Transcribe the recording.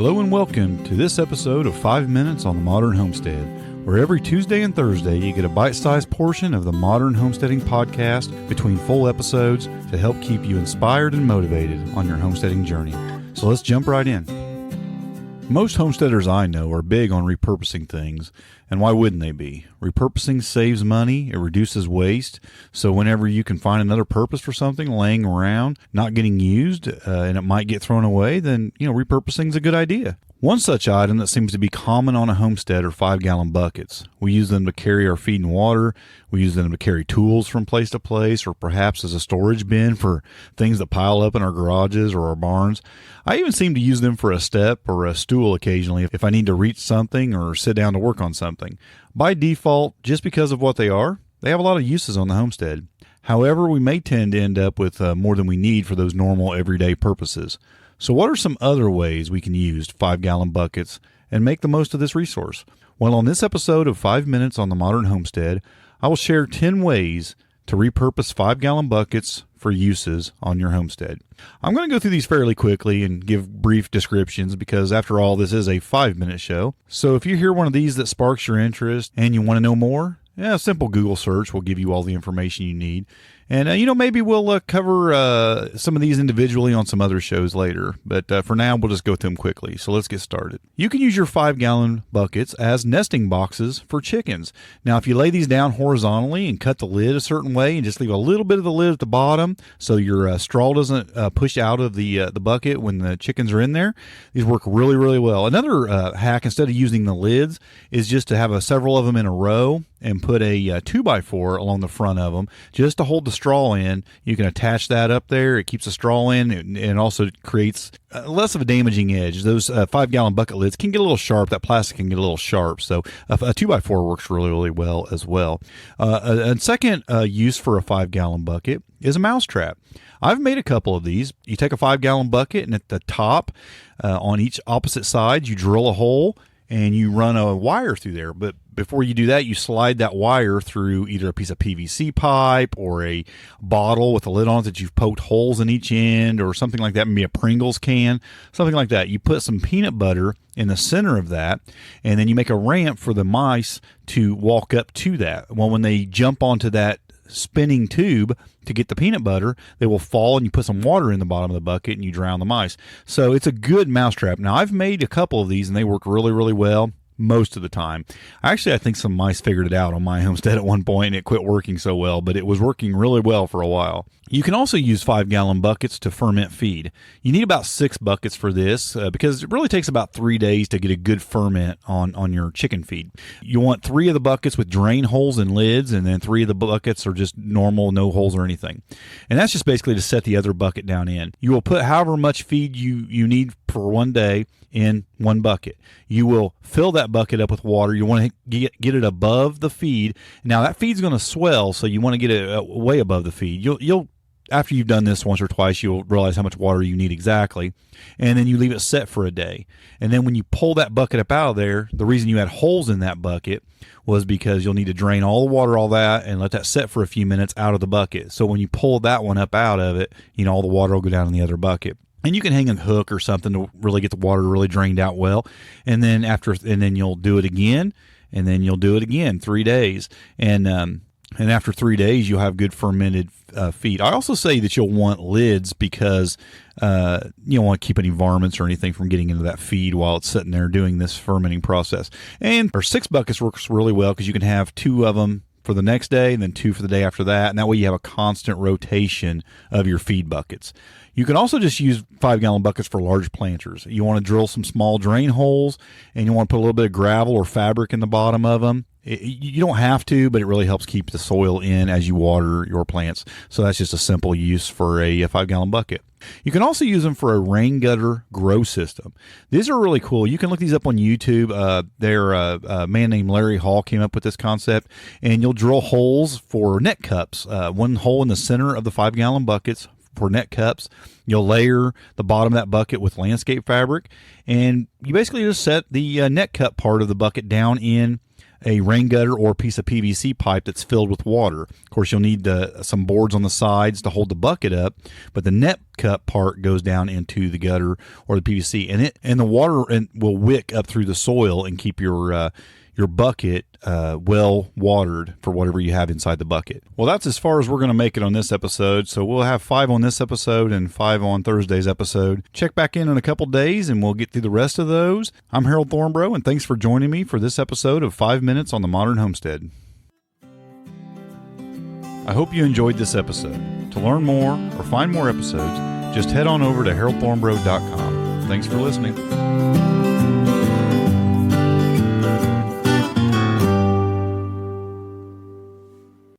Hello and welcome to this episode of 5 Minutes on the Modern Homestead, where every Tuesday and Thursday you get a bite-sized portion of the Modern Homesteading podcast between full episodes to help keep you inspired and motivated on your homesteading journey. So let's jump right in. Most homesteaders I know are big on repurposing things, and why wouldn't they be? Repurposing saves money, it reduces waste, so whenever you can find another purpose for something laying around, not getting used, and it might get thrown away, then, repurposing is a good idea. One such item that seems to be common on a homestead are 5-gallon buckets. We use them to carry our feed and water. We use them to carry tools from place to place, or perhaps as a storage bin for things that pile up in our garages or our barns. I even seem to use them for a step or a stool occasionally if I need to reach something or sit down to work on something. By default, just because of what they are, they have a lot of uses on the homestead. However, we may tend to end up with more than we need for those normal everyday purposes. So what are some other ways we can use 5-gallon buckets and make the most of this resource? Well, on this episode of 5 Minutes on the Modern Homestead, I will share 10 ways to repurpose 5-gallon buckets for uses on your homestead. I'm going to go through these fairly quickly and give brief descriptions because, after all, this is a 5-minute show. So if you hear one of these that sparks your interest and you want to know more, a simple Google search will give you all the information you need. And, maybe we'll cover some of these individually on some other shows later. But for now, we'll just go through them quickly. So let's get started. You can use your 5-gallon buckets as nesting boxes for chickens. Now, if you lay these down horizontally and cut the lid a certain way and just leave a little bit of the lid at the bottom so your straw doesn't push out of the bucket when the chickens are in there, these work really, really well. Another hack, instead of using the lids, is just to have several of them in a row and put a 2x4 along the front of them just to hold the straw in. You can attach that up there. It keeps the straw in and also creates less of a damaging edge. Those 5-gallon bucket lids can get a little sharp. That plastic can get a little sharp. So a 2x4 works really, really well as well. A second use for a 5-gallon bucket is a mouse trap. I've made a couple of these. You take a 5-gallon bucket, and at the top on each opposite side, you drill a hole and you run a wire through there. But before you do that, you slide that wire through either a piece of PVC pipe or a bottle with a lid on it that you've poked holes in each end or something like that, maybe a Pringles can, something like that. You put some peanut butter in the center of that, and then you make a ramp for the mice to walk up to that. Well, when they jump onto that spinning tube to get the peanut butter, they will fall, and you put some water in the bottom of the bucket and you drown the mice. So it's a good mousetrap. Now, I've made a couple of these and they work really, really well most of the time. Actually, I think some mice figured it out on my homestead at one point and it quit working so well, but it was working really well for a while. You can also use 5-gallon buckets to ferment feed. You need about 6 buckets for this because it really takes about 3 days to get a good ferment on your chicken feed. You want 3 of the buckets with drain holes and lids, and then 3 of the buckets are just normal, no holes or anything. And that's just basically to set the other bucket down in. You will put however much feed you need for one day in one bucket. You will fill that bucket up with water. You want to get it above the feed. Now, that feed's going to swell, so you want to get it way above the feed. You'll after you've done this once or twice, you'll realize how much water you need exactly, and then you leave it set for a day. And then when you pull that bucket up out of there, the reason you had holes in that bucket was because you'll need to drain all the water, all that, and let that set for a few minutes out of the bucket. So when you pull that one up out of it, all the water will go down in the other bucket. And you can hang a hook or something to really get the water really drained out well. And then you'll do it again, and then you'll do it again 3 days. And after 3 days, you'll have good fermented feed. I also say that you'll want lids because you don't want to keep any varmints or anything from getting into that feed while it's sitting there doing this fermenting process. And our 6 buckets works really well because you can have 2 of them for the next day and then 2 for the day after that. And that way you have a constant rotation of your feed buckets. You can also just use 5-gallon buckets for large planters. You want to drill some small drain holes, and you want to put a little bit of gravel or fabric in the bottom of them. You don't have to, but it really helps keep the soil in as you water your plants. So that's just a simple use for a 5-gallon bucket. You can also use them for a rain gutter grow system. These are really cool. You can look these up on YouTube. A man named Larry Hall came up with this concept, and you'll drill holes for net cups. One hole in the center of the 5-gallon buckets for net cups. You'll layer the bottom of that bucket with landscape fabric, and you basically just set the net cup part of the bucket down in a rain gutter or a piece of PVC pipe that's filled with water. Of course, you'll need some boards on the sides to hold the bucket up, but the net cut part goes down into the gutter or the PVC, and the water will wick up through the soil and keep your bucket well watered for whatever you have inside the bucket. Well, that's as far as we're going to make it on this episode. So we'll have 5 on this episode and 5 on Thursday's episode. Check back in a couple days and we'll get through the rest of those. I'm Harold Thornbrough, and thanks for joining me for this episode of 5 Minutes on the Modern Homestead. I hope you enjoyed this episode. To learn more or find more episodes, just head on over to haroldthornbrough.com. Thanks for listening.